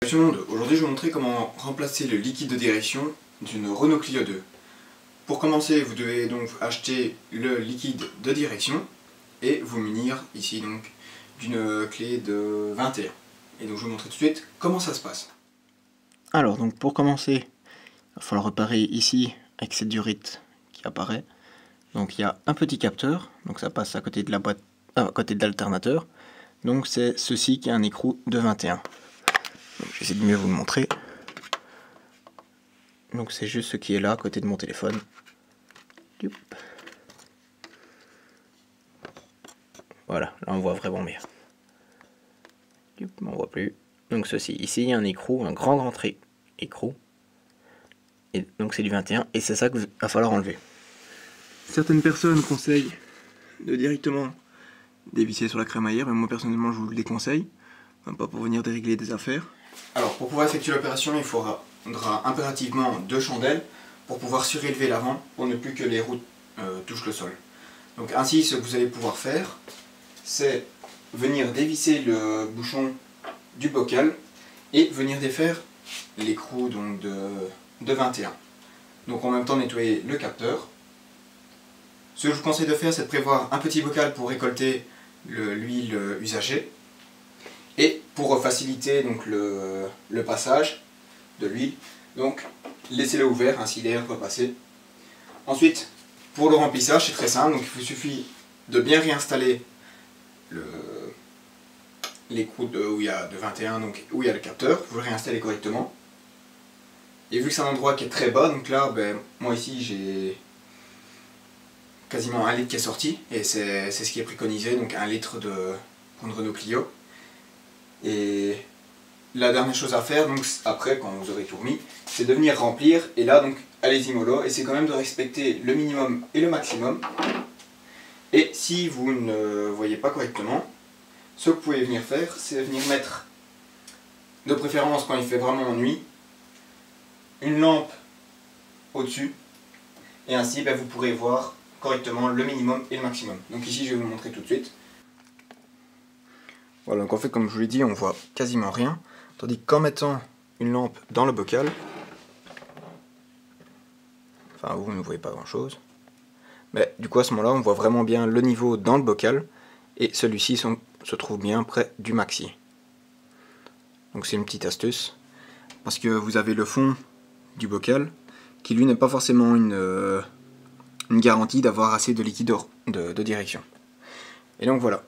Tout le monde, aujourd'hui je vais vous montrer comment remplacer le liquide de direction d'une Renault Clio 2. Pour commencer, vous devez donc acheter le liquide de direction et vous munir ici donc d'une clé de 21. Et donc je vais vous montrer tout de suite comment ça se passe. Alors donc pour commencer, il va falloir repérer ici avec cette durite qui apparaît. Donc il y a un petit capteur, donc ça passe à côté de la boîte, à côté de l'alternateur. Donc c'est ceci qui a un écrou de 21. J'essaie de mieux vous le montrer. Donc c'est juste ce qui est là à côté de mon téléphone. Voilà, là on voit vraiment bien. On voit plus. Donc ceci, ici il y a un écrou, un grand écrou. Et donc c'est du 21 et c'est ça qu'il va falloir enlever. Certaines personnes conseillent de directement dévisser sur la crémaillère, mais moi personnellement je vous le déconseille. Enfin, pas pour venir dérégler des affaires. Alors pour pouvoir effectuer l'opération, il faudra impérativement 2 chandelles pour pouvoir surélever l'avant pour ne plus que les roues touchent le sol. Donc ainsi ce que vous allez pouvoir faire, c'est venir dévisser le bouchon du bocal et venir défaire l'écrou donc de 21. Donc en même temps nettoyer le capteur. Ce que je vous conseille de faire, c'est de prévoir un petit bocal pour récolter l'huile usagée et pour faciliter donc le passage de l'huile, donc laissez-le ouvert, ainsi l'air peut passer. Ensuite, pour le remplissage, c'est très simple, donc il vous suffit de bien réinstaller l'écrou où il y a de 21, donc où il y a le capteur, vous le réinstallez correctement. Et vu que c'est un endroit qui est très bas, donc là, moi ici j'ai quasiment 1 litre qui est sorti, et c'est ce qui est préconisé, donc 1 litre pour une Renault Clio. Et la dernière chose à faire, donc après quand vous aurez tout remis, c'est de venir remplir, et là donc allez-y mollo, et c'est quand même de respecter le minimum et le maximum. Et si vous ne voyez pas correctement, ce que vous pouvez venir faire, c'est venir mettre, de préférence quand il fait vraiment nuit, une lampe au-dessus, et ainsi vous pourrez voir correctement le minimum et le maximum. Donc ici je vais vous le montrer tout de suite. Voilà, donc en fait comme je vous l'ai dit, on voit quasiment rien, tandis qu'en mettant une lampe dans le bocal, enfin vous ne voyez pas grand chose, mais du coup à ce moment là on voit vraiment bien le niveau dans le bocal, et celui-ci se trouve bien près du maxi. Donc c'est une petite astuce, parce que vous avez le fond du bocal, qui lui n'est pas forcément une garantie d'avoir assez de liquide de direction. Et donc voilà.